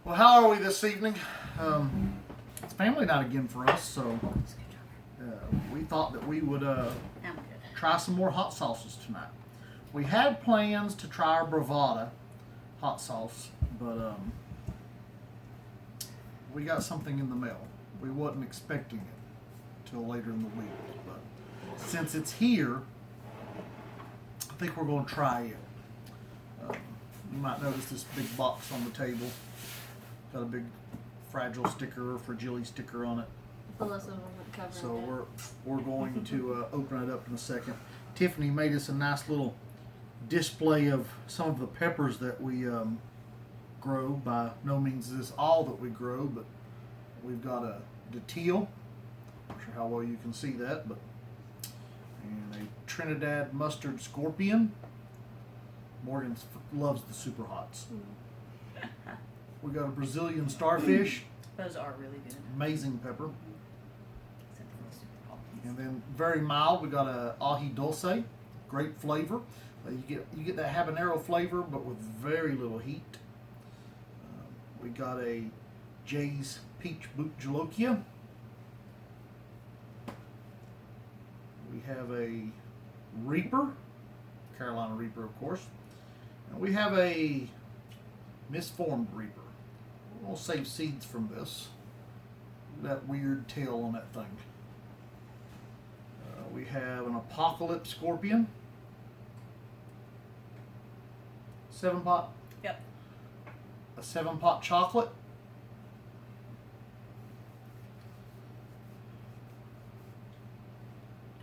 Well, how are we this evening? It's family night again for us, so we thought that we would try some more hot sauces tonight. We had plans to try our Bravada hot sauce, but we got something in the mail. We wasn't expecting it till later in the week, but since it's here, I think we're going to try it. You might notice this big box on the table. Got a big fragile sticker or fragile sticker on it. So we're going to open it up in a second. Tiffany made us a nice little display of some of the peppers that we grow. By no means is this all that we grow, but we've got a datil. Not sure how well you can see that, but and a Trinidad mustard scorpion. Morgan loves the super hots. We got a Brazilian starfish. Those are really good. Amazing pepper. And then very mild, we got a ají dulce, great flavor. You get that habanero flavor, but with very little heat. We got a Jay's peach boot jolokia. We have a Reaper, Carolina Reaper, of course. And we have a misformed Reaper. We'll save seeds from this. That weird tail on that thing. We have an Apocalypse Scorpion. 7-pot. Yep. A 7-pot chocolate.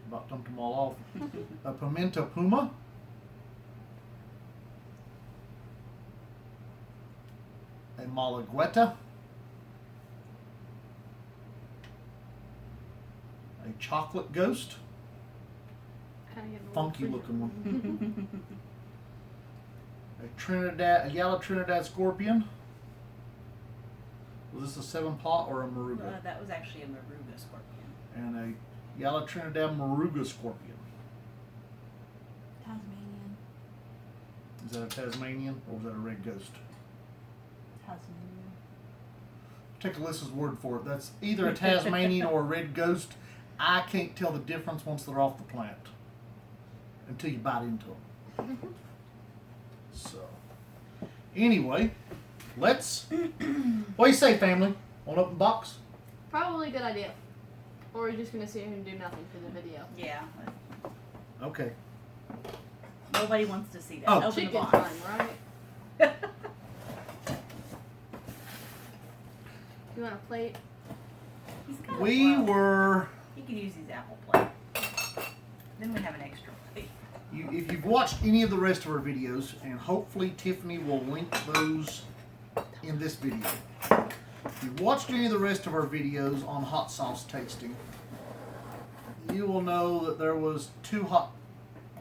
About dumped them all off. A Pimenta Puma. A Malagueta. A Chocolate Ghost. Funky looking one. A yellow Trinidad Scorpion. Was this a 7-pot or a Moruga? That was actually a Moruga Scorpion. And a yellow Trinidad Moruga Scorpion. Tasmanian. Is that a Tasmanian or was that a Red Ghost? Tasmanian. Take Alyssa's word for it. That's either a Tasmanian or a Red Ghost. I can't tell the difference once they're off the plant until you bite into them. So, anyway, let's. What do you say, family? Want to open the box? Probably a good idea. Or we're just gonna sit here and do nothing for the video. Yeah. Okay. Nobody wants to see that. Oh. Open the Chicken box. time, right? You want a plate? He's got We a were. He can use his apple plate. Then we have an extra plate. If you've watched any of the rest of our videos, and hopefully Tiffany will link those in this video. If you've watched any of the rest of our videos on hot sauce tasting, you will know that there was 2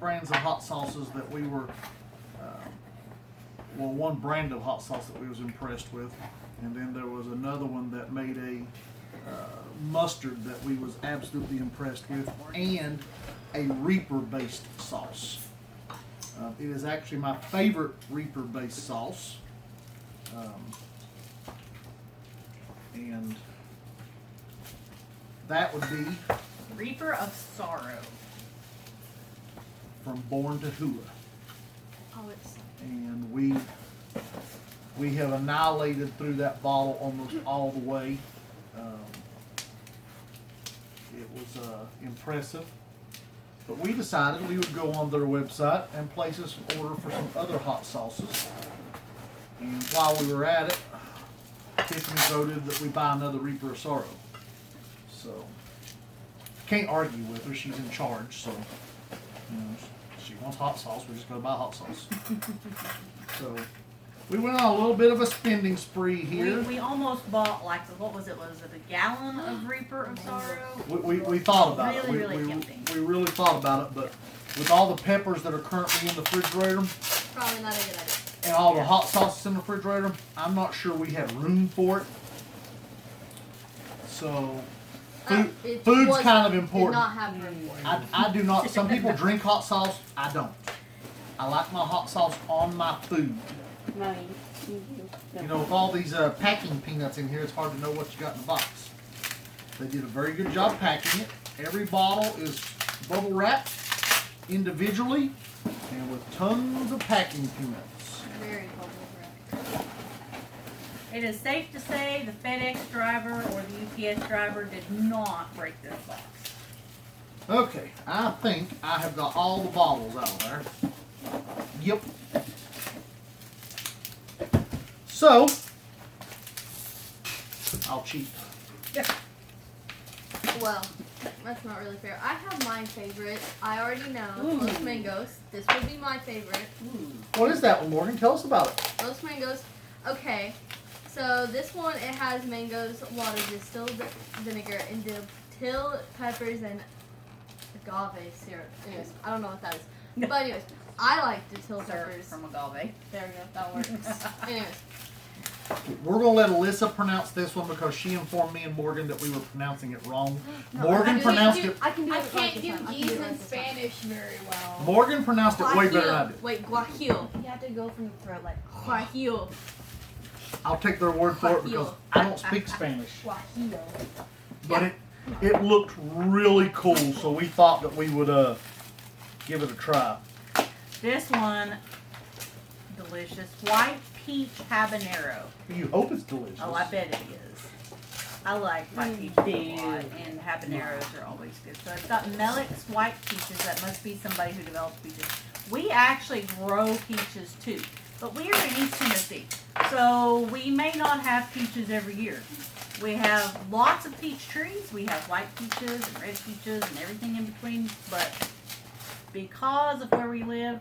brands of hot sauces that we were, one brand of hot sauce that we was impressed with, and then there was another one that made a mustard that we was absolutely impressed with, and a Reaper-based sauce. It is actually my favorite Reaper-based sauce. And that would be Reaper of Sorrow. from Born to Hula. Oh, it's. And we have annihilated through that bottle almost all the way. It was impressive. But we decided we would go on their website and place us an order for some other hot sauces. And while we were at it, Tiffany voted that we buy another Reaper of Sorrow. So, can't argue with her. She's in charge. So, she wants hot sauce. We just gotta buy hot sauce. So, we went on a little bit of a spending spree here. We almost bought what was it? Was it a gallon of Reaper of Sorrow? We thought about it. Really tempting. We really thought about it, but with all the peppers that are currently in the refrigerator Probably not a good idea. and all the hot sauces in the refrigerator, I'm not sure we have room for it. So, food's kind of important. Did not have room for it. I do not. Some people drink hot sauce. I don't. I like my hot sauce on my food. No, You know, with all these packing peanuts in here, it's hard to know what you got in the box. They did a very good job packing it. Every bottle is bubble wrapped individually and with tons of packing peanuts. Very bubble wrap. It is safe to say the FedEx driver or the UPS driver did not break this box. Okay, I think I have got all the bottles out of there. Yep. So, I'll cheat. Well, that's not really fair. I have my favorite. I already know. Los Mangoes. This would be my favorite. What is that one, Morgan? Tell us about it. Los Mangoes. Okay. So this one, it has mangoes, water, distilled vinegar, and dill peppers, and agave syrup. Anyways, I don't know what that is. But anyways, I like dill Syrup peppers. from agave. There we go. That works. Anyways. We're going to let Alyssa pronounce this one because she informed me and Morgan that we were pronouncing it wrong. No, Morgan pronounced it. I can do I it can't right do this time. I can geese do it right in this time. Spanish very well. Morgan pronounced it way better than I did. Wait, guajillo. You have to go from the throat like Guajillo. I'll take their word for it because I don't speak Spanish. guajillo. But it looked really cool, so we thought that we would give it a try. This one, delicious. White peach habanero. You hope it's delicious. Oh, I bet it is. I like white peaches a lot, and habaneros are always good. So it's got Melix white peaches. That must be somebody who develops peaches. We actually grow peaches too, but we are in East Tennessee, so we may not have peaches every year. We have lots of peach trees. We have white peaches and red peaches and everything in between, but because of where we live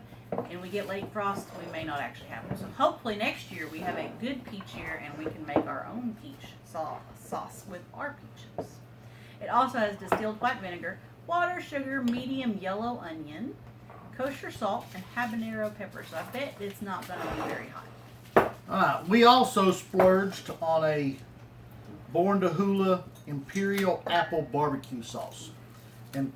and we get late frost, we may not actually have them. So hopefully next year we have a good peach year and we can make our own peach sauce with our peaches. It also has distilled white vinegar, water, sugar, medium yellow onion, kosher salt, and habanero pepper. So I bet it's not going to be very hot. We also splurged on a Born to Hula Imperial Apple barbecue sauce. And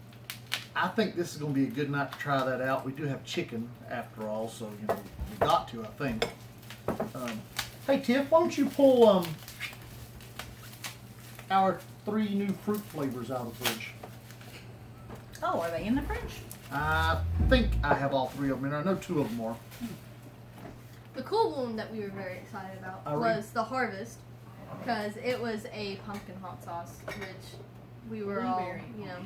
I think this is going to be a good night to try that out. We do have chicken after all, so you know we got to, I think. Hey Tiff, why don't you pull our 3 new fruit flavors out of the fridge? Oh, are they in the fridge? I think I have all 3 of them, and I know 2 of them are. The cool one that we were very excited about was the Harvest, because it was a pumpkin hot sauce, which we were all, you know,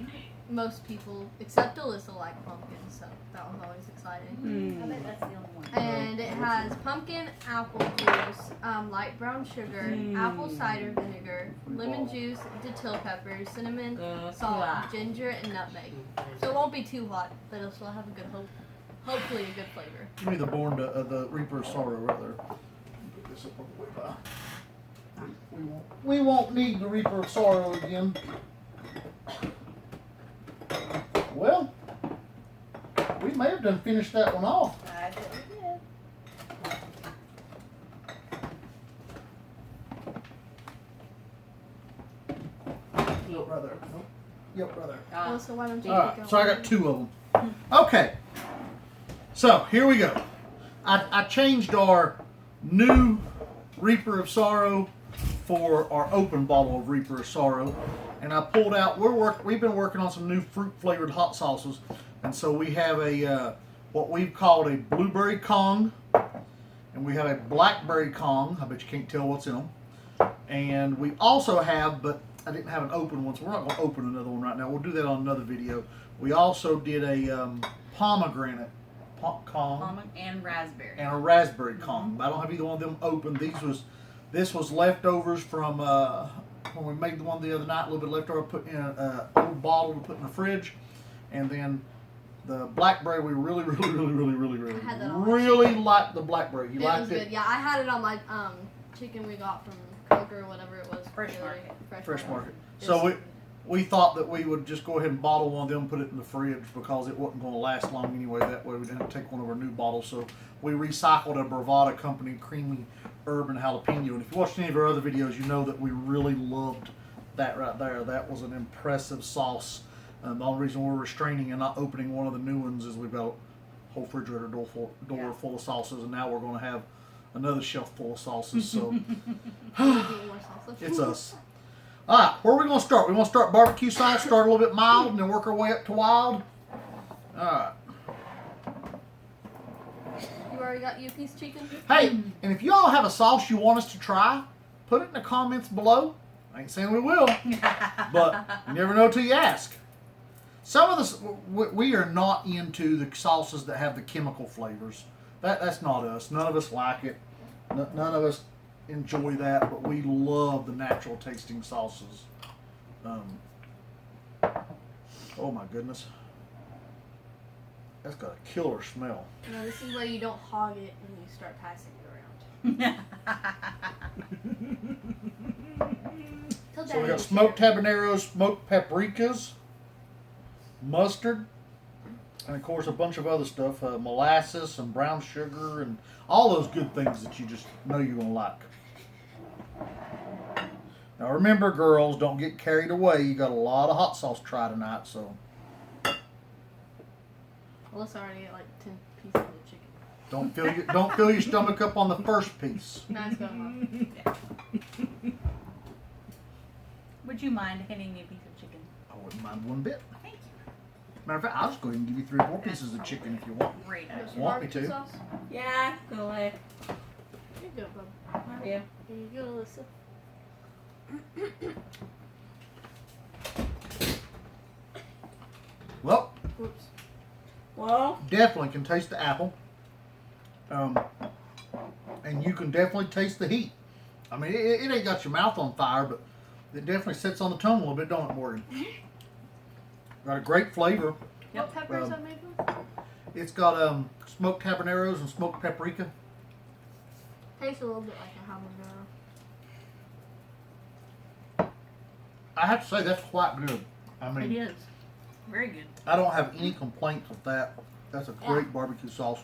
most people except Alyssa like pumpkin, so that was always exciting. I bet that's the only one. And it has pumpkin apple juice, light brown sugar, apple cider vinegar, lemon juice, dill peppers, cinnamon, salt, ginger, and nutmeg. So it won't be too hot, but it'll still have a good hopefully a good flavor. Give me the the Reaper of Sorrow right there. Put this up on the way by. We won't need the Reaper of Sorrow again. Well, we may have done finished that one off. I bet we did. Yep, right there. Nope. Yep, right there. Alyssa, why don't you Alright, go so I got 2 of them. Okay. So, here we go. I changed our new Reaper of Sorrow for our open bottle of Reaper of Sorrow. And I pulled out, we've been working on some new fruit flavored hot sauces. And so we have a, what we've called a blueberry Kong. And we have a blackberry Kong. I bet you can't tell what's in them. And we also have, but I didn't have an open one, so we're not going to open another one right now. We'll do that on another video. We also did a pomegranate Kong And raspberry. and a raspberry Kong. I don't have either one of them open. This was leftovers from when we made the one the other night. A little bit leftover, put in an old bottle to put in the fridge, and then the blackberry we really I had that on my liked the blackberry. You It liked was it? good. Yeah, I had it on my chicken we got from Kroger or whatever it was. Fresh Market. Fresh market. Yes. So we thought that we would just go ahead and bottle one of them, put it in the fridge because it wasn't going to last long anyway. That way we didn't have to take one of our new bottles. So we recycled a Bravada Company creamy herb and jalapeno. And if you watched any of our other videos, you know that we really loved that right there. That was an impressive sauce. The only reason we're restraining and not opening one of the new ones is we've got a whole refrigerator door full of sauces, and now we're going to have another shelf full of sauces. So We'll get more salsa. it's us. All right, where are we going to start? We want to start barbecue sauce, start a little bit mild, and then work our way up to wild. All right. You already got you a piece of chicken? Hey, and if y'all have a sauce you want us to try, put it in the comments below. I ain't saying we will, but you never know till you ask. Some of this, we are not into the sauces that have the chemical flavors. That's not us. None of us like it. None of us enjoy that, but we love the natural tasting sauces. Oh my goodness. That's got a killer smell. No, this is where you don't hog it and you start passing it around. Tell So we Daddy got to smoked share. habaneros, smoked paprikas, mustard, and of course a bunch of other stuff, molasses and brown sugar and all those good things that you just know you're going to like. Now remember, girls, don't get carried away. You got a lot of hot sauce to try tonight, so Alyssa already ate like 10 pieces of the chicken. don't fill your stomach up on the first piece. Nice going on. Would you mind handing me a piece of chicken? I wouldn't mind one bit. Thank you. Matter of fact, I'll just go ahead and give you 3 or 4 pieces of chicken if you want. Great What's idea. your Want me barbecue to? sauce? Yeah, go away. You're good, bub. Yeah. Here you go, Alyssa. Well, Whoops. Well, definitely can taste the apple. And you can definitely taste the heat. I mean, it ain't got your mouth on fire, but it definitely sits on the tongue a little bit, don't it, Morgan? Got a great flavor. What pepper is Um, that made with? It's got smoked habaneros and smoked paprika. Tastes a little bit like a habanero. I have to say that's quite good. I It mean, is. Very good. I don't have any complaints with that. That's a great barbecue sauce.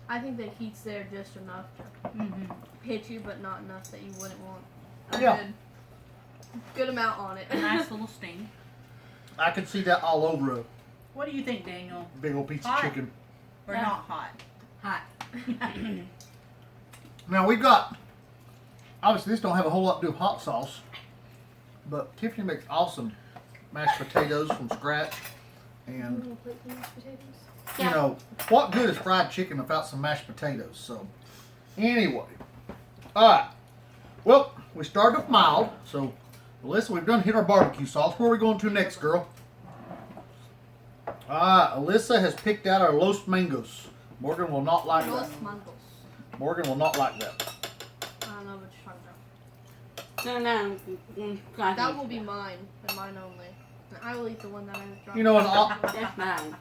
I think the heat's there just enough to Mm-hmm. hit you, but not enough that you wouldn't want. Yeah. Good amount on it. A nice little sting. I could see that all over a What do you think, Daniel? big old piece Hot. of chicken. Or Yeah. not hot? hot. Now we've got, obviously this don't have a whole lot to do with hot sauce, but Tiffany makes awesome mashed potatoes from scratch. And Little plate of mashed potatoes. you know, what good is fried chicken without some mashed potatoes? So, anyway. Alright. Well, we started with mild. So, Alyssa, we've done hit our barbecue sauce. Where are we going to next, girl? Alyssa has picked out our Los Mangos. Morgan will not like Los that. Mangos. Morgan will not like that. I don't know what you're talking about. No, got That it. will be mine, and mine only. And I will eat the one that I dropped. You know, and That's mine.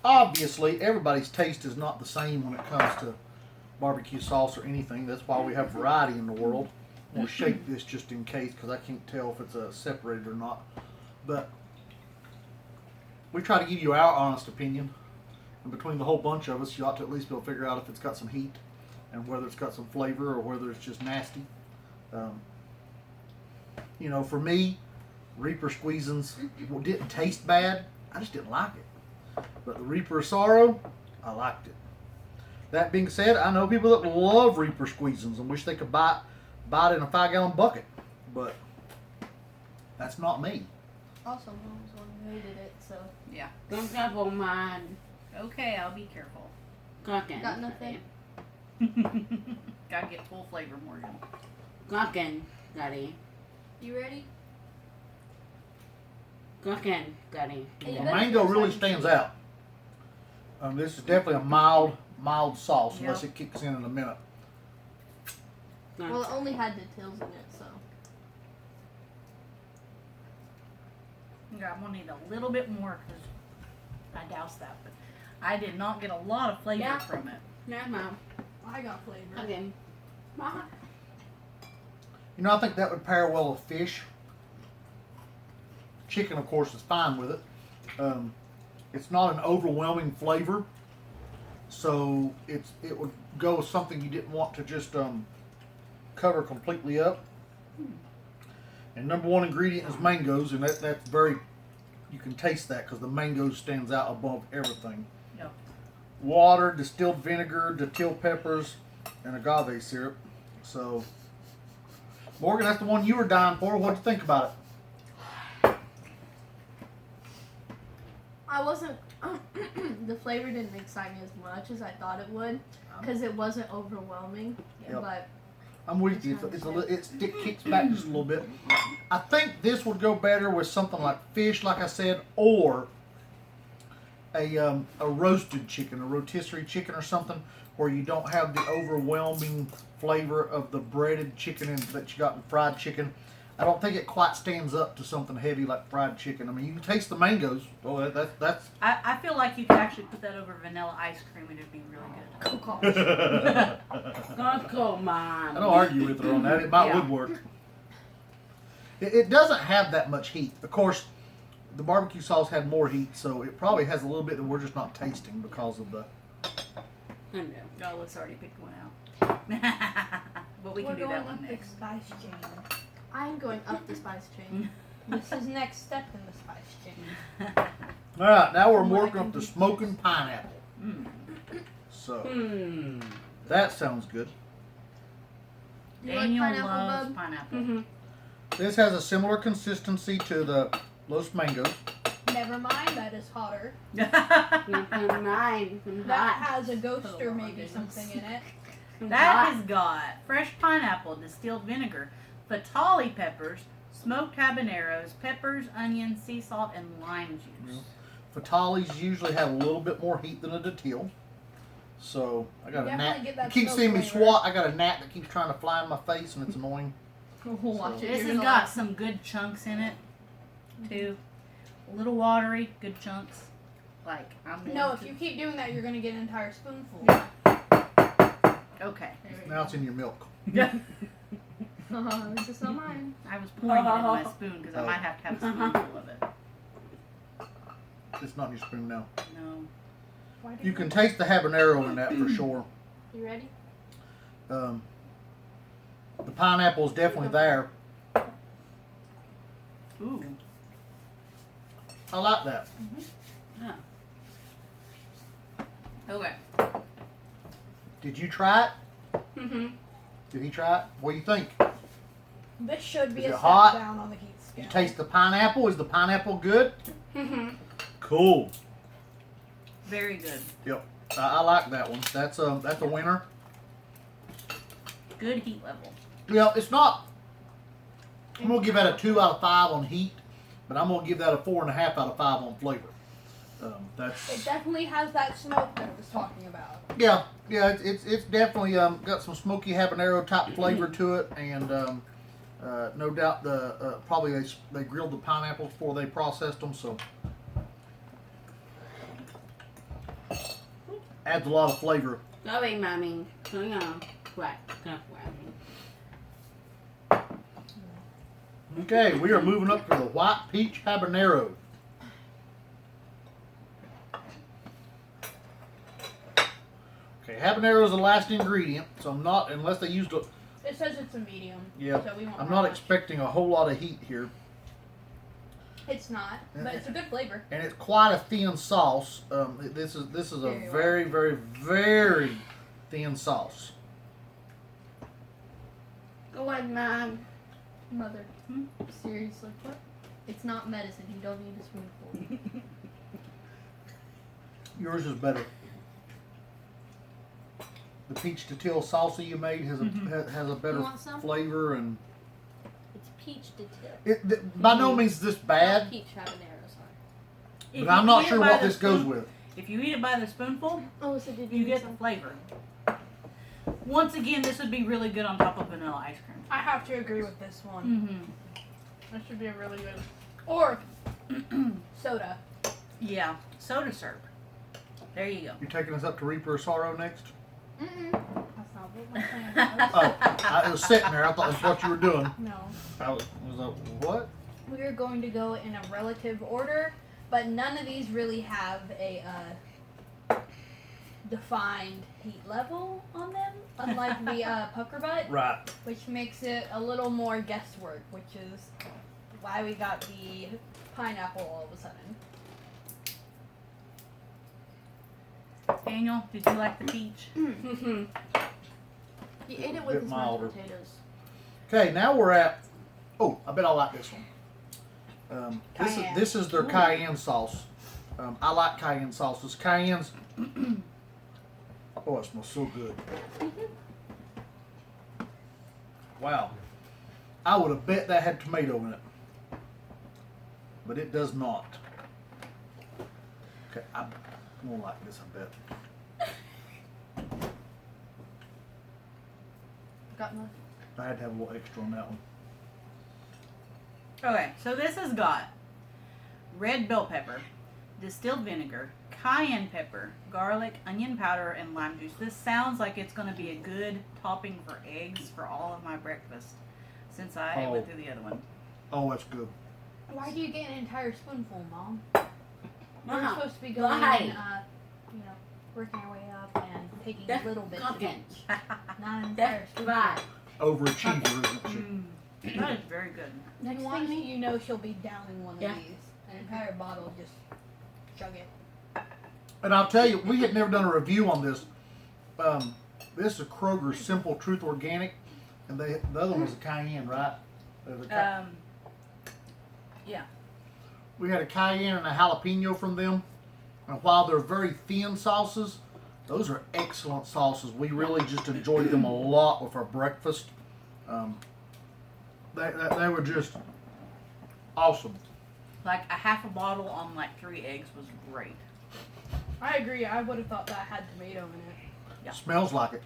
obviously, everybody's taste is not the same when it comes to barbecue sauce or anything. That's why we have variety in the world. We'll shake this just in case because I can't tell if it's separated or not. But we try to give you our honest opinion. And between the whole bunch of us, you ought to at least be able to figure out if it's got some heat and whether it's got some flavor or whether it's just nasty. You know, for me, Reaper Squeezins didn't taste bad. I just didn't like it. But the Reaper of Sorrow, I liked it. That being said, I know people that love Reaper Squeezins and wish they could buy it in a 5-gallon bucket. But that's not me. Also, mom was the one who hated it, so. Yeah. Don't double mine. Okay, I'll be careful. Cooking. Got nothing? Gotta get full flavor, Morgan. Cooking, Daddy. You ready? Cooking, Daddy. Hey, The you mango really stands out. This is definitely a mild sauce unless it kicks in a minute. Well, it only had the tills in it, so. Yeah, I'm gonna need a little bit more because I doused that, but I did not get a lot of flavor Yeah. from it. Yeah, Mom. I got flavor. Cooking. Mom. You know, I think that would pair well with fish. Chicken, of course, is fine with it. It's not an overwhelming flavor, so it would go with something you didn't want to just cover completely up. And number one ingredient is mangoes, and that's very, you can taste that because the mango stands out above everything. Yep. water, distilled vinegar, distilled peppers, and agave syrup. So, Morgan, that's the one you were dying for. What'd you think about it? I wasn't. The flavor didn't excite me as much as I thought it would, because it wasn't overwhelming. Yep. But I'm with you. It kicks back just a little bit. I think this would go better with something like fish, like I said, or a roasted chicken, a rotisserie chicken or something, where you don't have the overwhelming flavor of the breaded chicken that you got in fried chicken. I don't think it quite stands up to something heavy like fried chicken. I mean, you can taste the mangoes. Oh, that's. I feel like you could actually put that over vanilla ice cream and it'd be really good. Come on. I don't argue with her on that. It might would work. It doesn't have that much heat. Of course, the barbecue sauce had more heat, so it probably has a little bit that we're just not tasting because of the. I know. Oh, let's already pick one out. But we can do that one next. Spice chain. I'm going up the spice chain. This is next step in the spice chain. All right, now we're working up the smoking pineapple. So that sounds good. You like Daniel pineapple, loves bub? pineapple. Mm-hmm. This has a similar consistency to the Los Mangoes. Never mind, that is hotter. Mine. That has a ghost Oh, or my maybe goodness. something in it. That has got fresh pineapple, distilled vinegar, fatali peppers, smoked habaneros, peppers, onions, sea salt, and lime juice. Fatalis usually have a little bit more heat than a datil. So I got a Definitely gnat. get You that keep smoke seeing me flavor. swat. I got a gnat that keeps trying to fly in my face, and it's annoying. Watch it. This You're has gonna got laugh. some good chunks in it, too. A little watery, good chunks. Like, I'm No, going if you keep doing that, you're gonna get an entire spoonful. Okay. Now it's in your milk. This is not mine. I was pouring it in my spoon because I might have to have a spoonful of it. It's not in your spoon now. No. Why do You can taste the habanero in that for sure. You ready? The pineapple is definitely there. Ooh. I like that. Yeah. Okay. Did you try it? Mm-hmm. Did he try it? What do you think? This should be Is a it step hot? down on the heat Did scale. you taste the pineapple? Is the pineapple good? Mm-hmm. Cool. Very good. Yep. I like that one. That's a winner. Good heat level. Yeah, it's not. I'm gonna give that a 2 out of 5 on heat, but I'm gonna give that a 4.5 out of 5 on flavor. It That's definitely has that smoke that I was talking about. yeah. It's definitely got some smoky habanero type flavor to it, and no doubt probably they grilled the pineapples before they processed them, so adds a lot of flavor. Go away, mommy. Hang on. Quack. Okay, we are moving up to the white peach habanero. Okay, habanero is the last ingredient, so I'm not, unless they used a, It says it's a medium. yeah, So we won't I'm have not much. expecting a whole lot of heat here. It's not, but it's a good flavor. And it's quite a thin sauce. This is a Very very, very, very thin sauce. Go on, mom. Mother. Seriously, what? It's not medicine. You don't need a spoonful. Yours is better. The peach datil salsa you made has a better You want some? flavor, and It's peach datil. by no means is this bad, Peach habaneros are. If but I'm you not eat it sure by what the this goes spoon- with. If you eat it by the spoonful, Oh, so did you get the flavor. Once again, this would be really good on top of vanilla ice cream. I have to agree with this one. Mm-hmm. This should be a really good. Or soda. Yeah, soda syrup. There you go. You're taking us up to Reaper of Sorrow next? Mm-mm. That's not what my plan was. Oh, I was sitting there. I thought that's what you were doing. No. I was like, what? We are going to go in a relative order, but none of these really have a defined heat level on them, unlike the pucker butt, Right. which makes it a little more guesswork, which is why we got the pineapple all of a sudden. Daniel, did you like the peach? Mm-hmm. He ate it Bit with his mashed milder. potatoes. Okay, now we're at. Oh, I bet I like this one. Cayenne. This is their cayenne sauce. I like cayenne sauces. Cayenne's. Oh, it smells so good. Wow. I would have bet that had tomato in it, but it does not. Okay, I'm gonna like this, I bet. Got enough. I had to have a little extra on that one. Okay, so this has got red bell pepper, distilled vinegar, cayenne pepper, garlic, onion powder, and lime juice. This sounds like it's going to be a good topping for eggs for all of my breakfast since I went through the other one. Oh, that's good. Why do you get an entire spoonful, Mom? We're Wow. supposed to be going, Why? you know, working our way up and taking That's little bits. cooking. Not an entire That's spoonful. right. Overachiever, isn't she? That is very good. Next want thing me? you know, she'll be downing one Yeah. of these. An entire bottle, just chug it. And I'll tell you, we had never done a review on this. This is Kroger Simple Truth Organic, and the other one was a cayenne, right? Yeah. We had a cayenne and a jalapeno from them, and while they're very thin sauces, those are excellent sauces. We really just enjoyed them a lot with our breakfast. They were just awesome. Like a half a bottle on like 3 eggs was great. I agree. I would have thought that had tomato in it. Yeah. Smells like it.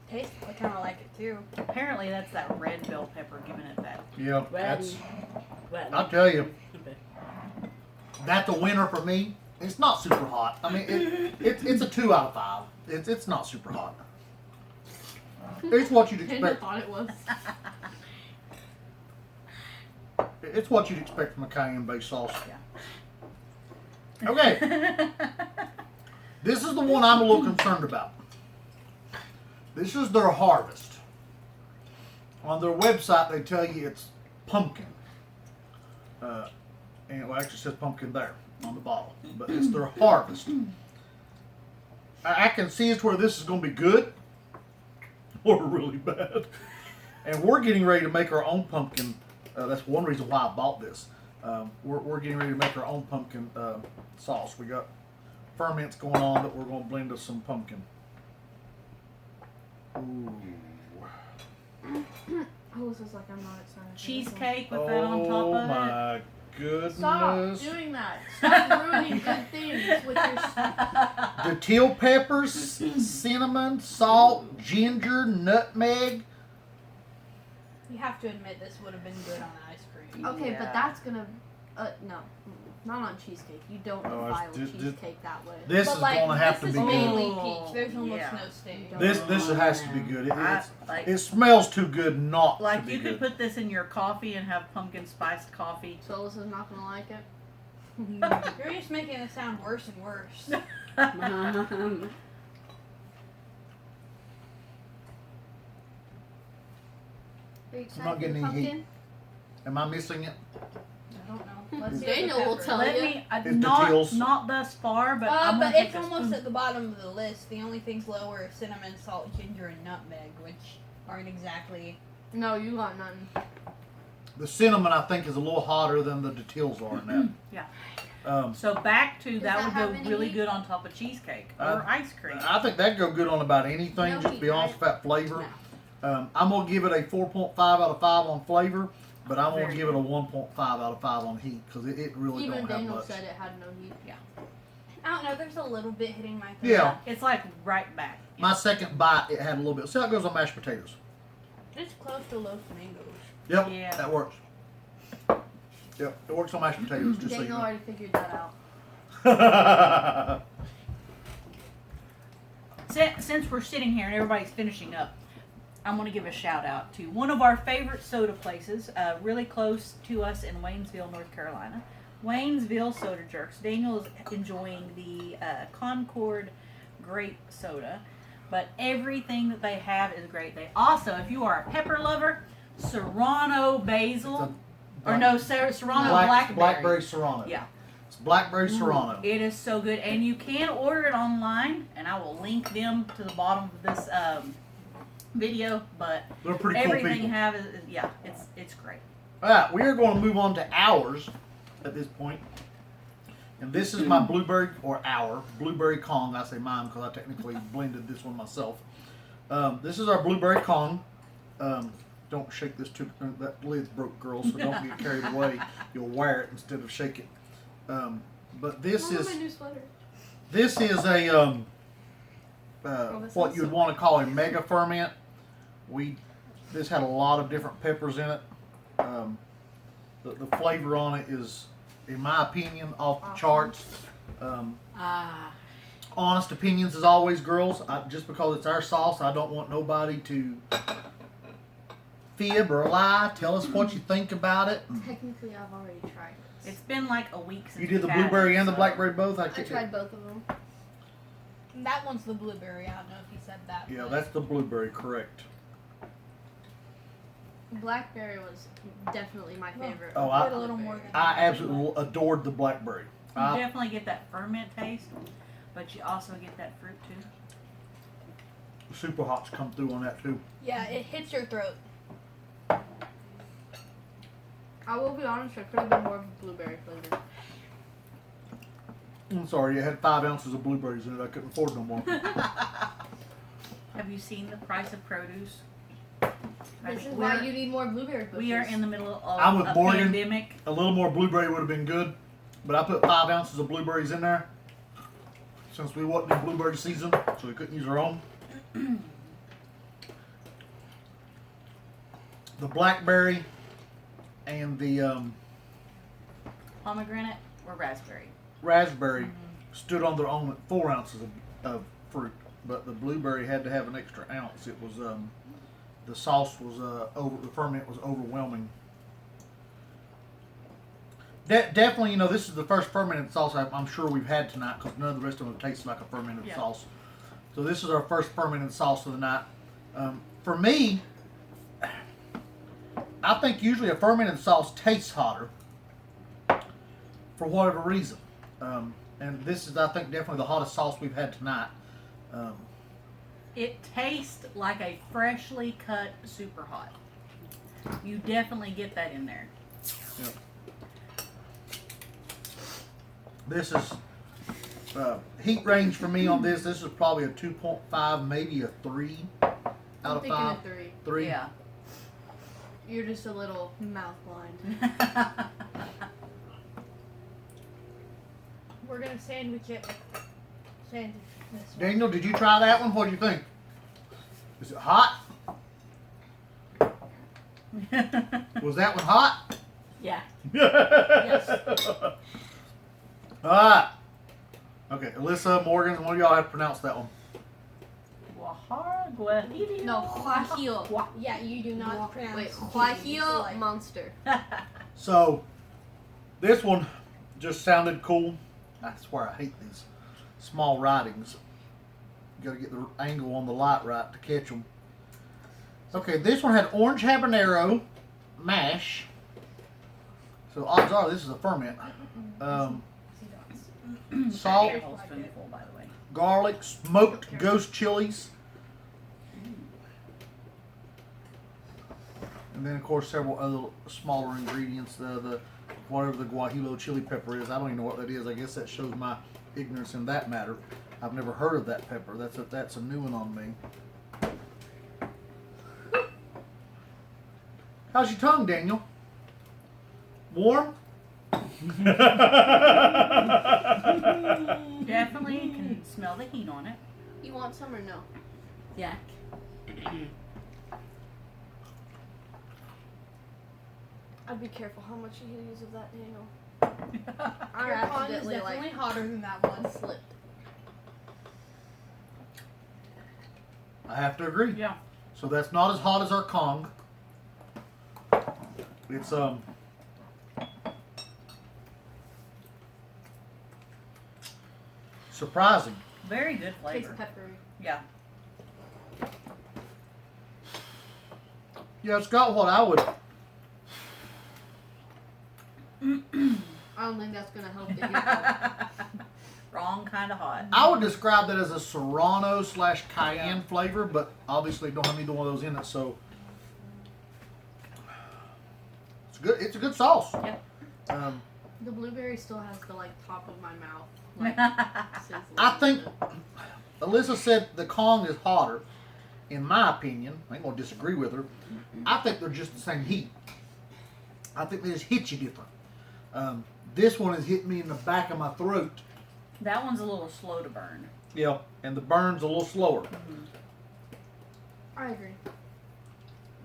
Tastes, I kind of like it too. Apparently that's that red bell pepper giving it that. Yeah, Well, that's. well. I'll tell you, that's a winner for me. It's not super hot. I mean, it's a 2 out of 5. It's not super hot. It's what you'd Daniel expect. thought it was. It's what you'd expect from a cayenne-based sauce. Yeah. Okay, this is the one I'm a little concerned about. This is their harvest. On their website, they tell you it's pumpkin. And it actually says pumpkin there on the bottle, but it's their harvest. I can see it's where this is going to be good or really bad. And we're getting ready to make our own pumpkin. That's one reason why I bought this. We're getting ready to make our own pumpkin sauce. We got ferments going on that we're going to blend with some pumpkin. Ooh. Oh, this is like I'm not excited. Cheesecake with that on top of it. My goodness. Stop doing that. Stop ruining good things with your. The teal peppers, cinnamon, salt, ginger, nutmeg. You have to admit this would have been good on ice cream. Okay, Yeah. but that's gonna. No, not on cheesecake. You don't Oh, defile it's cheesecake that way. This But is like, going to have to this be is good. mainly Oh, peach. There's almost yeah. no stain. This has to be good. Like It smells too good not to like be you could good. put this in your coffee and have pumpkin spiced coffee. So Alyssa's not gonna like it. You're just making it sound worse and worse. Are you excited not getting for any heat. pumpkin? Am I missing it? I don't know. Let's see what the Daniel will pepper- tell Let you. me It's not details. not thus far, but I'm But gonna take it's a almost spoon. at the bottom of the list. The only things lower are cinnamon, salt, ginger, and nutmeg, which aren't exactly. No, you got nothing. The cinnamon, I think, is a little hotter than the details are in that. Yeah. So back to Does that that would have go any really heat? good on top of cheesecake or Uh, ice cream. I think that'd go good on about anything, No just heat, be honest right? with that flavor. I'm going to give it a 4.5 out of 5 on flavor, but I'm going to Very give it a 1.5 out of 5 on heat because it really Even don't have Daniel much. said it had no heat. I don't know. There's a little bit hitting my throat. Yeah. It's like right back. My second bite, it had a little bit. See how it goes on mashed potatoes. It's close to Los Mangoes. Yep, Yeah. that works. Yep, it works on mashed potatoes, just so you Daniel know. already figured that out. Since we're sitting here and everybody's finishing up, I'm going to give a shout out to one of our favorite soda places, really close to us in Waynesville, North Carolina. Waynesville Soda Jerks. Daniel is enjoying the Concord grape soda, but everything that they have is great. They also, if you are a pepper lover, Serrano basil, or no, Serrano blackberry. Blackberry Serrano. Yeah. It's blackberry serrano. It is so good, and you can order it online, and I will link them to the bottom of this video. But They're pretty cool everything people. have is yeah, it's great. All right, we are going to move on to ours at this point. And this is my blueberry, or our blueberry Kong. I say mine because I technically blended this one myself. This is our blueberry Kong. Don't shake this too. That lid's broke, girls, so don't get carried away. You'll wear it instead of shake it. But this is my new sweater. this is a this what is you'd so want to call a mega ferment. This had a lot of different peppers in it. The flavor on it is, in my opinion, off the charts. Honest opinions as always, girls. Just because it's our sauce, I don't want nobody to fib or lie. Tell us what you think about it. Technically, I've already tried it. It's been like a week since You did the we've had blueberry it, and the so- blackberry both? I tried both of them. That one's the blueberry. I don't know if you said that. Yeah, but- that's the blueberry, correct. Blackberry was definitely my favorite. Oh, I- a little more than I absolutely adored the blackberry. You definitely get that ferment taste, but you also get that fruit too. Super hots come through on that too. Yeah, it hits your throat. I will be honest, I could have been more of a blueberry flavor. I'm sorry, it had 5 ounces of blueberries in it. I couldn't afford no more. Have you seen the price of produce? This is why you need more blueberry bushes. We are in the middle of I'm with a Morgan. pandemic. A little more blueberry would have been good, but I put 5 ounces of blueberries in there since we wasn't in blueberry season, so we couldn't use our own. The blackberry and the Pomegranate or raspberry. raspberry stood on their own at 4 ounces of fruit, but the blueberry had to have an extra ounce. It was the sauce was the ferment was overwhelming. Definitely, this is the first fermented sauce I'm sure we've had tonight because none of the rest of them taste like a fermented sauce. So this is our first fermented sauce of the night. For me, I think usually a fermented sauce tastes hotter for whatever reason. And this is, I think, definitely the hottest sauce we've had tonight. It tastes like a freshly cut super hot. You definitely get that in there. Yep. This is heat range for me on this. This is probably a 2.5, maybe a 3 out I'm of thinking 5. a 3. 3. Yeah. You're just a little mouth blind. We're gonna sandwich it. Sandwich this one. Daniel, did you try that one? What do you think? Is it hot? Was that one hot? Yeah. Yes. All right. Okay, Alyssa, Morgan, one of y'all have to pronounce that one. Guajillo. No, Guajillo. Yeah, you do not pronounce. Wait, G's, Guajillo like- Monster. So, this one just sounded cool. I swear I hate these small writings. You gotta get the angle on the light right to catch them. Okay, this one had orange habanero mash. So odds are this is a ferment. Salt, A whole spoonful, by the way. garlic, smoked ghost chilies. And then of course several other smaller ingredients. The whatever the Guajillo chili pepper is. I don't even know what that is. I guess that shows my ignorance in that matter. I've never heard of that pepper. That's a new one on me. How's your tongue, Daniel? Warm? Definitely can smell the heat on it. You want some or no? Yeah. I'd be careful how much you use of that, Daniel. I Your Kong is accidentally definitely like hotter than that one. slipped. I have to agree. Yeah. So that's not as hot as our Kong. It's surprising. Very good Tastes flavor. peppery. Yeah. Yeah, it's got what I would. I don't think that's gonna help the heat. Wrong kind of hot. I would describe that as a serrano / cayenne flavor, but obviously don't have neither one of those in it, so it's good. It's a good sauce. Yep. The blueberry still has the like top of my mouth. Like, sizzling. I think Alyssa said the Kong is hotter. In my opinion, I ain't gonna disagree with her. I think they're just the same heat. I think they just hit you different. This one has hit me in the back of my throat. That one's a little slow to burn. Yeah, and the burn's a little slower. I agree.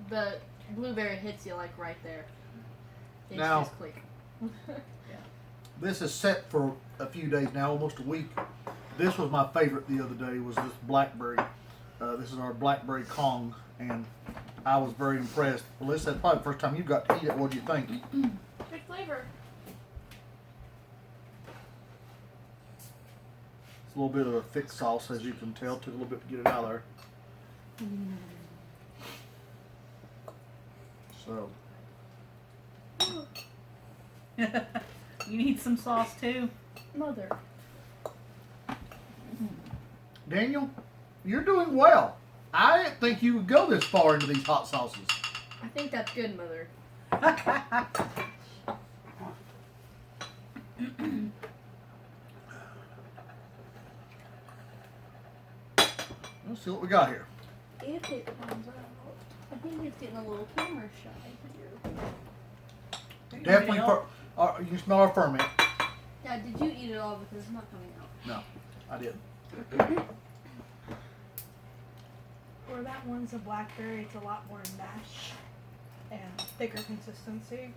The blueberry hits you like right there. It's Now- just quick. This is set for a few days now, almost a week. This was my favorite the other day. Was this blackberry? This is our blackberry Kong, and I was very impressed. Alyssa, that's probably the first time you got to eat it. What do you think? Good flavor. It's a little bit of a thick sauce, as you can tell. Took a little bit to get it out of there. So, You need some sauce too? Mother. Daniel, you're doing well. I didn't think you would go this far into these hot sauces. I think that's good, Mother. Let's see what we got here. If it comes out, I think it's getting a little camera shy here. Definitely, you can smell our ferment. Yeah, did you eat it all because it's not coming out? No, I didn't. Or that one's a blackberry, it's a lot more mash and thicker consistency.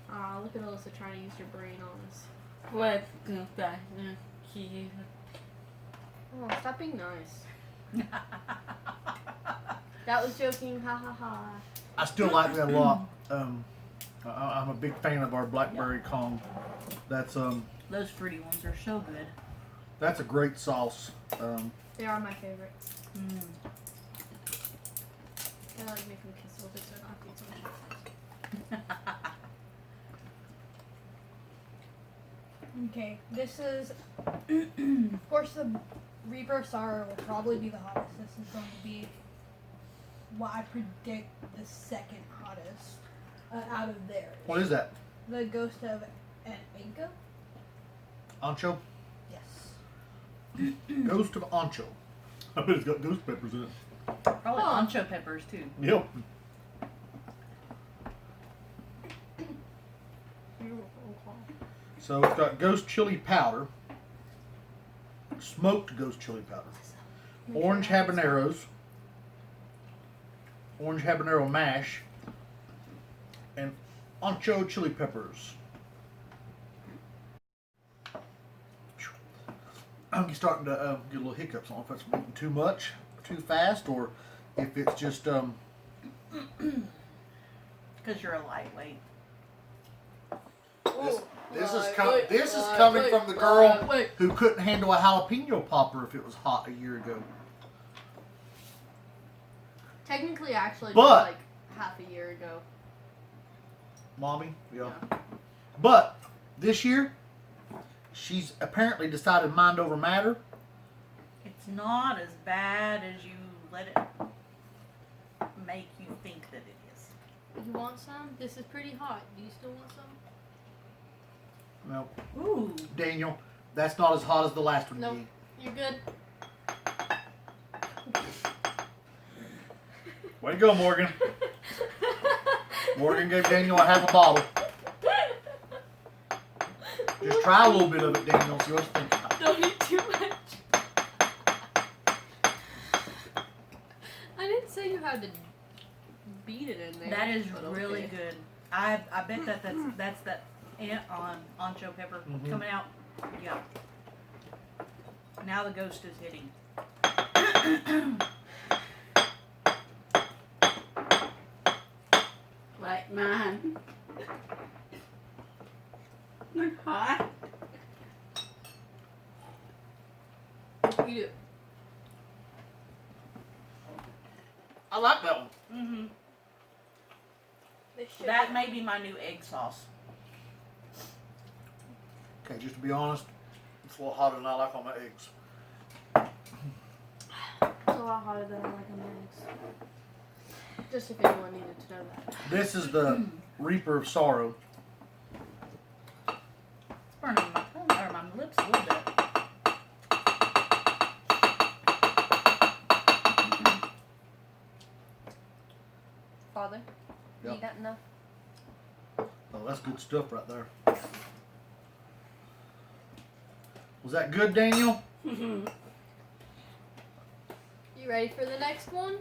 Ah, look at Alyssa trying to use your brain on us. What? Oh, stop being nice. That was joking, ha ha ha. I still like that a lot. I'm a big fan of our blackberry Kong. That's Those fruity ones are so good. that's a great sauce. They are my favorite. Mm. I like make them kiss a little bit so I don't have to eat so much. Okay, this is, of course, the Reaper Sorrow will probably be the hottest. This is going to be what I predict the second hottest out of theirs. What is that? The Ghost of an Ancho? Ancho? Yes. Ghost of Ancho. I bet it's got ghost peppers in it. Probably Oh. ancho peppers too. Yep. So it's got ghost chili powder, smoked ghost chili powder, orange habaneros, orange habanero mash, and ancho chili peppers. I'm starting to get a little hiccups. I don't know if that's eating too much, too fast, or if it's just Because you're a lightweight. This is coming from the girl who couldn't handle a jalapeno popper if it was hot a year ago. Technically, actually, But- just like half a year ago. Mommy, yeah. But this year, she's apparently decided mind over matter. It's not as bad as you let it make you think that it is. You want some? This is pretty hot. Do you still want some? No, Ooh. Daniel, that's not as hot as the last one. Nope. you ate. You're good. Way to go, Morgan. Morgan gave Daniel a half a bottle. Just try a little bit of it, Daniel. See what you think about it. Don't eat too much. I didn't say you had to beat it in there. That is but really okay. good. I bet that's that ancho pepper Mhm. coming out. Yeah. Now the ghost is hitting. Like mine. They're hot. Eat it. I like that one. Mm-hmm. This should That may be my new egg sauce. Okay, just to be honest, it's a little hotter than I like on my eggs. It's a lot hotter than I like on eggs. Just if anyone needed to know that. This is the Reaper of Sorrow. It's burning my tongue or my lips a little bit. Father, Yep. you got enough? Oh, that's good stuff right there. Was that good, Daniel? You ready for the next one?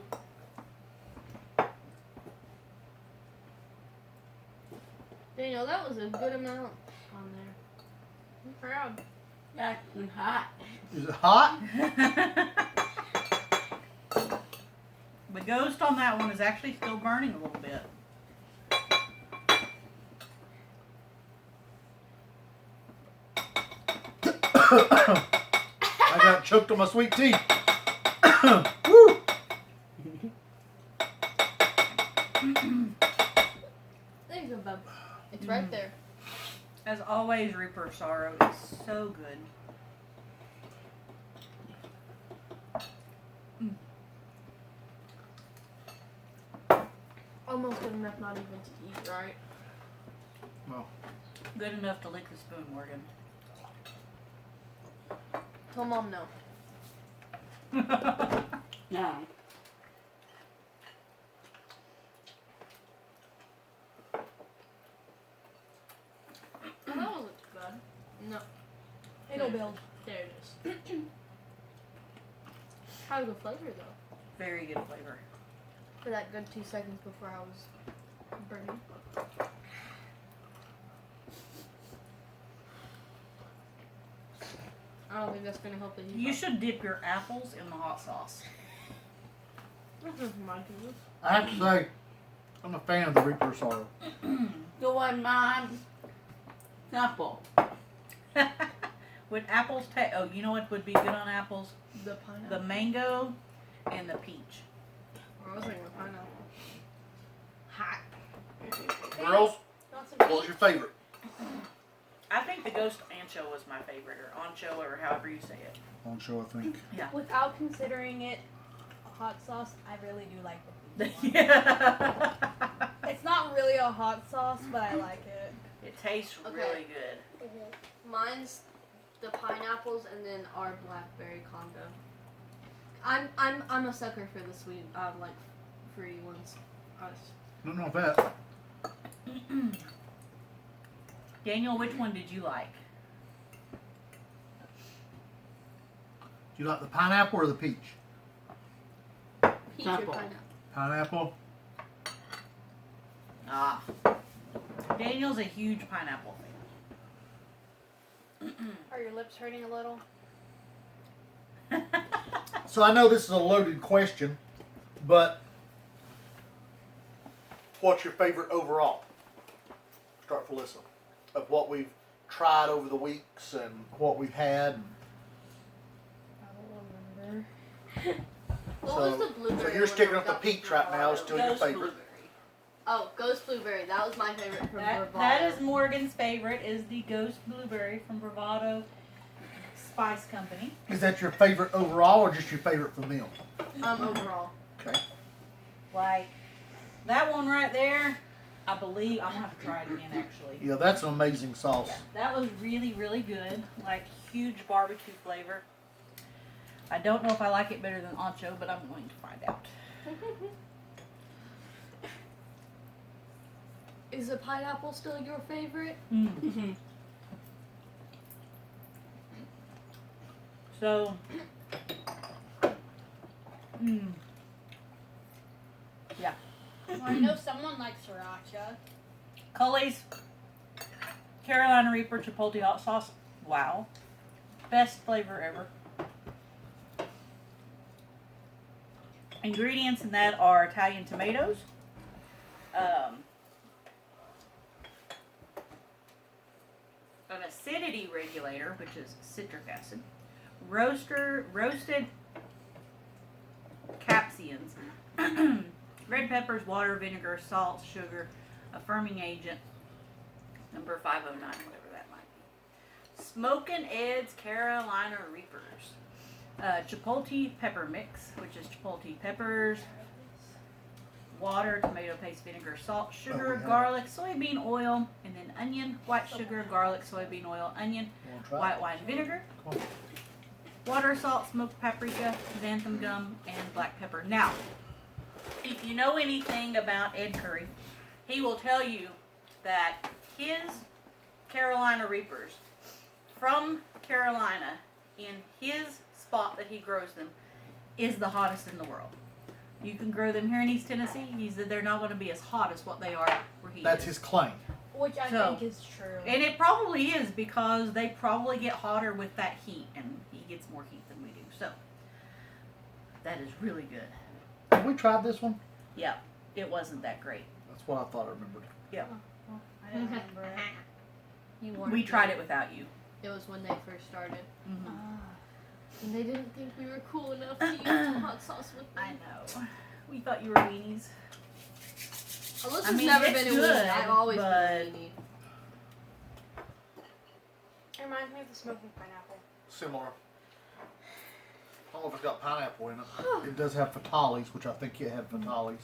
Daniel, that was a good amount on there. I'm proud. That's hot. Is it hot? The ghost on that one is actually still burning a little bit. I got choked on my sweet tea. Woo! There you go, bub. It's right there. As always, Reaper of Sorrow is so good. Almost good enough not even to eat, right? Well, Good enough to lick the spoon, Morgan. Tell Mom no. No. Oh, that wasn't too bad. No. It'll build. There it is. How good flavor though. Very good flavor. For that good 2 seconds before I was burning. I don't think that's gonna help the heat. You should dip your apples in the hot sauce. This is my goodness. I have to say, I'm a fan of the Reaper of Sorrow. The one mom. Apple. Would apples taste? Oh, you know what would be good on apples? The pineapple. The mango and the peach. I was thinking the pineapple. Hot. Girls, Want some what was meat? your favorite? I think the ghost ancho was my favorite, or ancho, or however you say it. Ancho, I think. Yeah. Without considering it a hot sauce, I really do like the blue one. Yeah. It's not really a hot sauce, but I like it. It tastes Okay. really good. Mine's the pineapples and then our blackberry combo. I'm a sucker for the sweet like fruity ones. No, not bad. Daniel, which one did you like? Do you like the pineapple or the peach? Peach or Apple. pineapple. Pineapple. Ah. Daniel's a huge pineapple Are your lips hurting a little? fan. So I know this is a loaded question, but what's your favorite overall? Start for Alyssa. Of what we've tried over the weeks and what we've had. I don't remember. What So- was the blueberry? so you're one sticking that with the got peach from right now, Bravado? still your Ghost favorite. blueberry. Oh, Ghost Blueberry. That was my favorite from Bravado. That is Morgan's favorite, is the Ghost Blueberry from Bravado Spice Company. Is that your favorite overall or just your favorite from them? Overall. Okay. Like, that one right there, I believe, I'm going to have to try it again, actually. Yeah, that's an amazing sauce. Yeah, that was really, really good. Like, huge barbecue flavor. I don't know if I like it better than Ancho, but I'm going to find out. Is the pineapple still your favorite? So, yeah. Well, I know someone likes sriracha. Cully's Carolina Reaper Chipotle hot sauce. Wow. Best flavor ever. Ingredients in that are Italian tomatoes, an acidity regulator, which is citric acid, roasted capsicums, red peppers, water, vinegar, salt, sugar, a firming agent, number 509, whatever that might be. Smokin' Ed's Carolina Reapers. Chipotle pepper mix, which is chipotle peppers, water, tomato paste, vinegar, salt, sugar, garlic, soybean oil, and then onion, white sugar, garlic, soybean oil, onion, white wine vinegar, water, salt, smoked paprika, xanthan gum, and black pepper. Now, if you know anything about Ed Curry, he will tell you that his Carolina Reapers from Carolina in his spot that he grows them is the hottest in the world. You can grow them here in East Tennessee. He said they're not going to be as hot as what they are where he That's is. his claim. Which I think is true. And it probably is because they probably get hotter with that heat, and he gets more heat than we do. So that is really good. Have we tried this one? Yeah, it wasn't that great. That's what I thought I remembered. Yep. I didn't remember it. You weren't We tried here. it without you. It was when they first started. Mm-hmm. And they didn't think we were cool enough to use the hot sauce with them. I know. We thought you were weenies. Alyssa's I mean, never it's been a good, weenie. I've always been but- a weenie. It reminds me of the Smokin Pineapple. Similar. I don't know if it's got pineapple in it. It does have fatales, which I think it had fatales.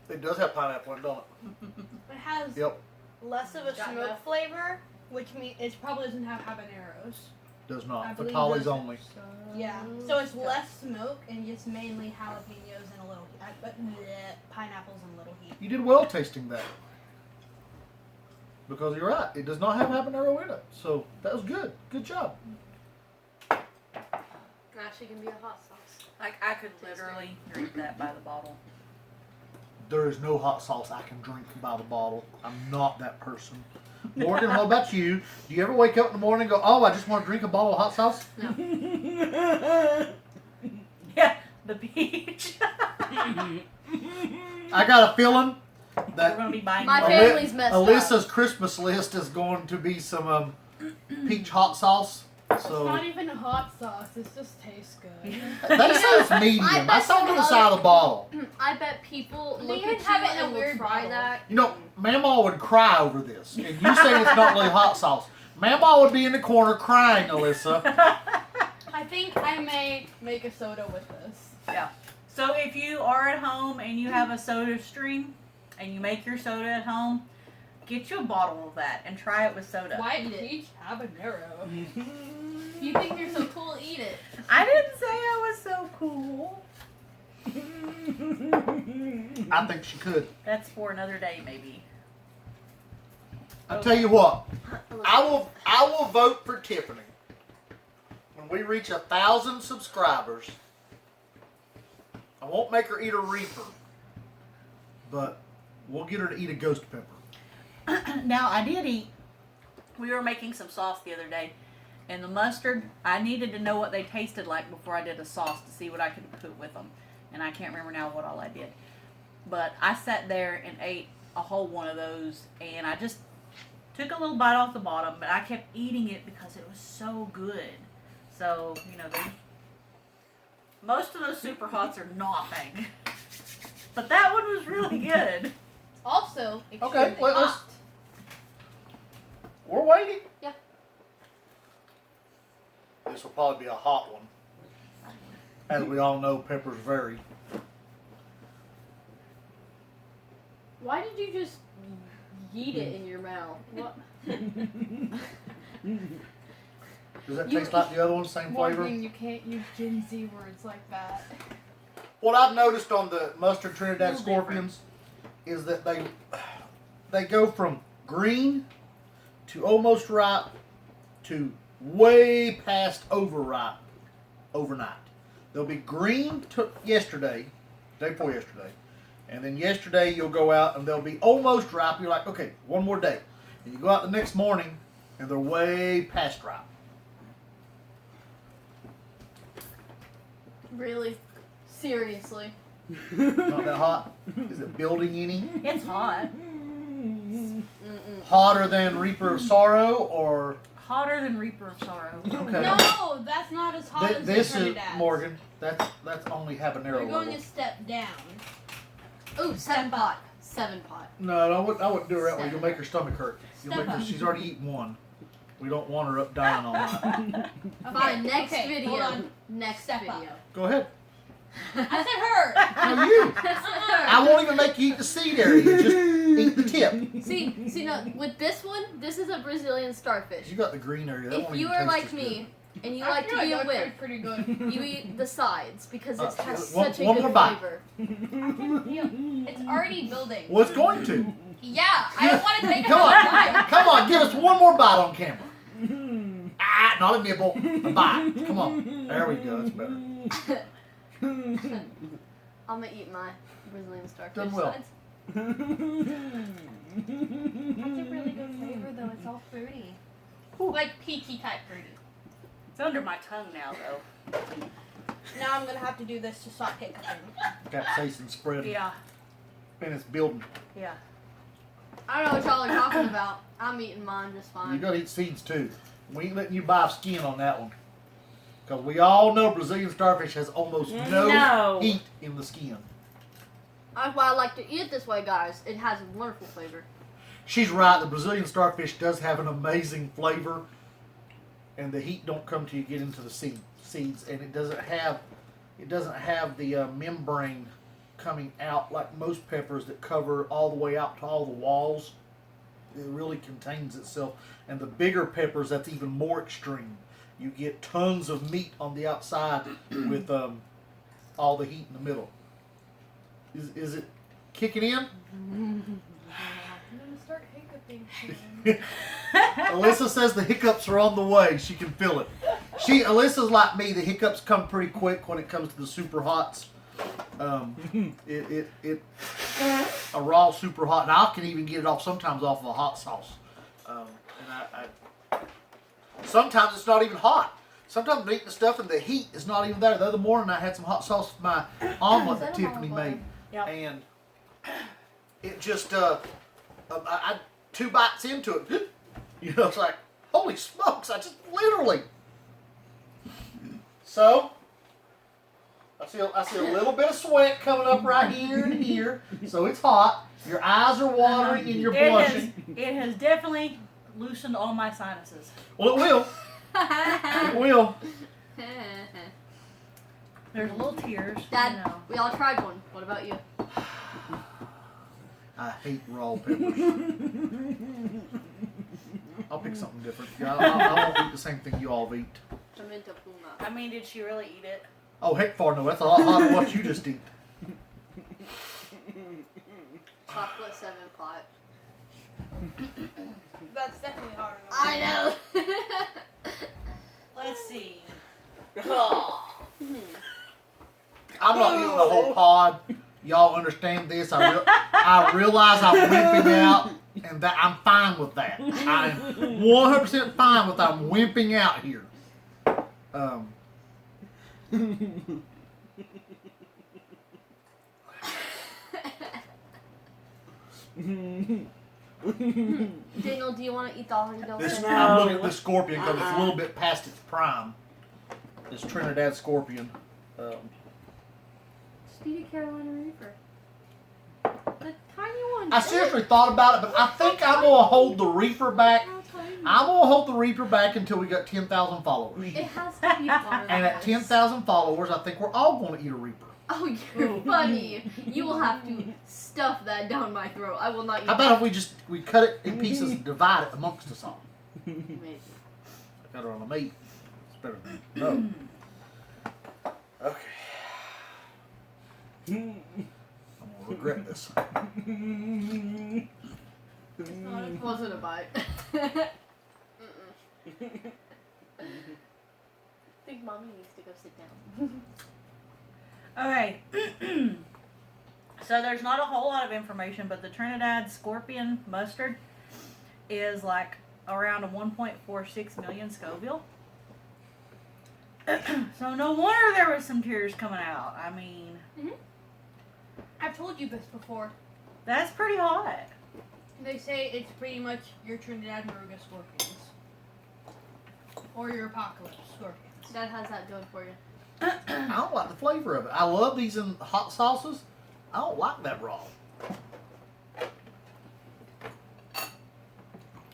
It does have pineapple in it, don't it? It has Yep. less of a Got smoke enough? flavor, which means it probably doesn't have habaneros. Does I not. believe Fatales those- only. Yeah, so it's less smoke and just mainly jalapenos and a little pineapples and a little heat. You did well tasting that. Because you're right. It does not have habanero in it. So that was good. Good job. Actually, can be a hot sauce. Like, I could literally drink that by the bottle. There is no hot sauce I can drink by the bottle. I'm not that person. Morgan, what about you? Do you ever wake up in the morning and go, oh, I just want to drink a bottle of hot sauce? No. Yeah, the peach. I got a feeling We're that going to be buying My more. family's messed Alyssa's up. Christmas list is going to be some peach hot sauce. It's So not even hot sauce, it just tastes good. they say it's medium. I I bet saw it on the some side of the bottle. I bet people They look even at have you it in a and will weird try bottle. that. You know, Mamaw would cry over this. And you say it's not really hot sauce. Mamaw would be in the corner crying, Alyssa. I think I may make a soda with this. Yeah. So if you are at home and you have a soda stream and you make your soda at home, get you a bottle of that and try it with soda. White Eat it. peach habanero. You think you're so cool? Eat it. I didn't say I was so cool. I think she could. That's for another day, maybe. I'll tell you what. I will vote for Tiffany. When we reach 1,000 subscribers, I won't make her eat a Reaper, but we'll get her to eat a ghost pepper. Now, I did eat. We were making some sauce the other day, and the mustard, I needed to know what they tasted like before I did a sauce to see what I could put with them. And I can't remember now what all I did. But I sat there and ate a whole one of those, and I just took a little bite off the bottom, but I kept eating it because it was so good. So, you know, most of those super hots are nothing. But that one was really good. Also, Okay, extremely let's. hot. We're waiting. Yeah. This will probably be a hot one. As we all know, peppers vary. Why did you just yeet it in your mouth? What? Does that You- taste like the other one? Same flavor? Morgan, you can't use Gen Z words like that. What I've noticed on the mustard Trinidad Little Scorpions is that they go from green to almost ripe to way past overripe overnight. They'll be green yesterday, day before yesterday, and then yesterday you'll go out and they'll be almost ripe. You're like, okay, one more day. And you go out the next morning and they're way past ripe. Really? Seriously? Not that hot? Is it building any? It's hot. Mm-mm. Hotter than Reaper of Sorrow or Hotter than Reaper of Sorrow. okay. No, that's not as hot as This the is Trinidad. Morgan. That's only habanero You're going level. a step down. Ooh, 7 pot. 7 pot. No, I wouldn't do it that way. You'll make her stomach hurt. You'll Step make her. up. She's already eaten one. We don't want her up dying all night. Fine, next okay, video. hold on. Next Step video. up. Go ahead. I said her. Now you. I won't even make you eat the seed area. Just eat the tip. See, no, with this one, this is a Brazilian starfish. You got the green area. That If won't you even are taste like as me, and you I like feel to eat that with, tastes pretty good. you eat the sides because it has one- such a one good more bite. flavor. It's already building. Well, it's going to. Yeah, I don't want to take Come another on. bite. Come on. Give us one more bite on camera. Not a nibble. A bite. Come on. There we go. That's better. I'm gonna eat my Brazilian starfish Done well. sides. That's a really good flavor though. It's all fruity. Like peachy type fruity. It's under my tongue now, though. Now I'm gonna have to do this to stop hiccuping. Capsaicin spread. Yeah, And it's building. yeah. I don't know what y'all are talking about. I'm eating mine just You fine. gotta eat seeds too. We ain't letting you buy skin on that one. Because we all know Brazilian starfish has almost no heat in the skin. That's why I like to eat it this way, guys. It has a wonderful flavor. She's right. The Brazilian starfish does have an amazing flavor, and the heat don't come till you get into the seeds, and it doesn't have the membrane coming out like most peppers that cover all the way out to all the walls. It really contains itself, and the bigger peppers, that's even more extreme. You get tons of meat on the outside with all the heat in the middle. Is it kicking in? I'm gonna start hiccuping soon. Alyssa says the hiccups are on the way. She can feel it. Alyssa's like me. The hiccups come pretty quick when it comes to the super hots. A raw super hot, and I can even get it off sometimes off of a hot sauce. Sometimes it's not even hot. Sometimes I'm eating the stuff and the heat is not even there. The other morning I had some hot sauce with my omelet that Tiffany made, and it just I 2 bites into it. You know, it's like, holy smokes! I just literally. So I see a little bit of sweat coming up right here and here. So it's hot. Your eyes are watering and you're blushing. It has definitely loosened all my sinuses. Well, it will. It will. There's little tears. Dad, you know. we all tried one. What about you? I hate raw peppers. I'll pick something different. I won't eat the same thing you all eat. Pimenta puma. I mean, did she really eat it? Oh, heck far no. That's a lot hotter than what you just eat. Chocolate 7 pot. That's definitely harder. I know. Let's see. I'm not eating the whole pod. Y'all understand this? I realize I'm wimping out, and that I'm fine with that. I'm 100% fine with I'm wimping out here. Daniel, do you want to eat the Holly Dolphin? I'm looking at this scorpion because it's a little bit past its prime. This Trinidad Scorpion. Just eat a Carolina Reaper. The tiny one. I seriously thought about it, but I think I'm going to hold the Reaper back. I'm going to hold the Reaper back until we got 10,000 followers. It has to be fun. And at 10,000 followers, I think we're all going to eat a Reaper. Oh, you're funny. You will have to stuff that down my throat. I will not eat How about if we cut it in pieces and divide it amongst us all? Amazing. I got it on a meat. It's better than no. Okay. I'm going to regret this. It wasn't a bite. I think mommy needs to go sit down. Okay. So there's not a whole lot of information, but the Trinidad Scorpion mustard is like around a 1.46 million Scoville. So no wonder there was some tears coming out. I mean, I've told you this before. that's pretty hot. They say it's pretty much your Trinidad Maruga scorpions. Or your apocalypse scorpions. Dad has that going for you. I don't like the flavor of it. I love these in hot sauces. I don't like that raw.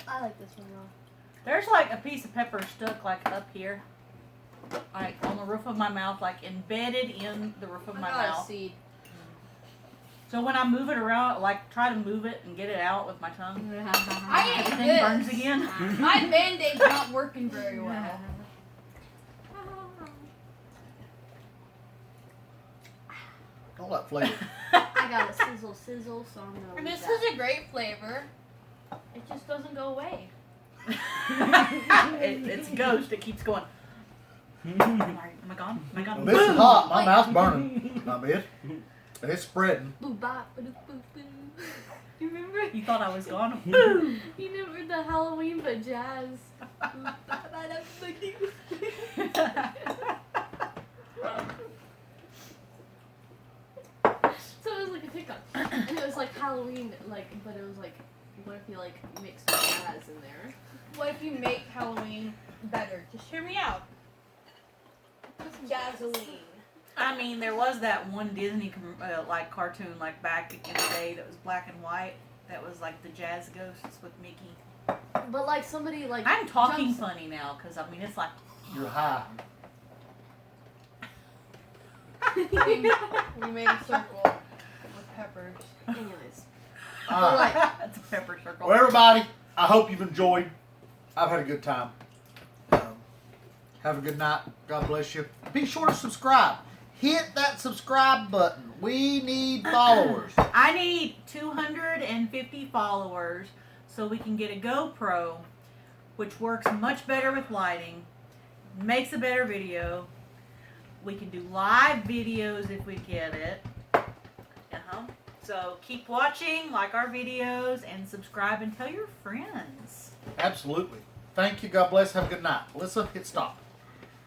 I like this one raw. There's like a piece of pepper stuck like up here, like on the roof of my mouth, like embedded in the roof of my got a mouth. seed. So when I move it around, like try to move it and get it out with my tongue, I ate everything this. burns again. My Band-Aid's not working very well. All that flavor. I got a sizzle, so I'm gonna. And leave this that. is a great flavor. It just doesn't go away. It's a ghost. It keeps going. Am I gone? Am I gone? Well, this is hot. My mouth's burning. Not bad. And it's spreading. Boo bop, ba doo boo boo. You remember? You thought I was gone? Boom! You remember the Halloween but jazz? Boo bop, ba da ba doo. So it was like a TikTok, and it was like Halloween, like, but it was like, what if you like mix some jazz in there? What if you make Halloween better? Just hear me out. Gasoline. I mean, there was that one Disney like cartoon like back in the day that was black and white. That was like the Jazz Ghosts with Mickey. But like somebody like I'm talking jumps- funny now because I mean it's like You're high. We made a circle with peppers. Anyways, it's a pepper circle. Well, everybody, I hope you've enjoyed. I've had a good time. Have a good night. God bless you. Be sure to subscribe. Hit that subscribe button. We need followers. I need 250 followers so we can get a GoPro, which works much better with lighting, makes a better video. We can do live videos if we get it. So keep watching, like our videos, and subscribe and tell your friends. Absolutely. Thank you. God bless. Have a good night. Melissa, hit stop.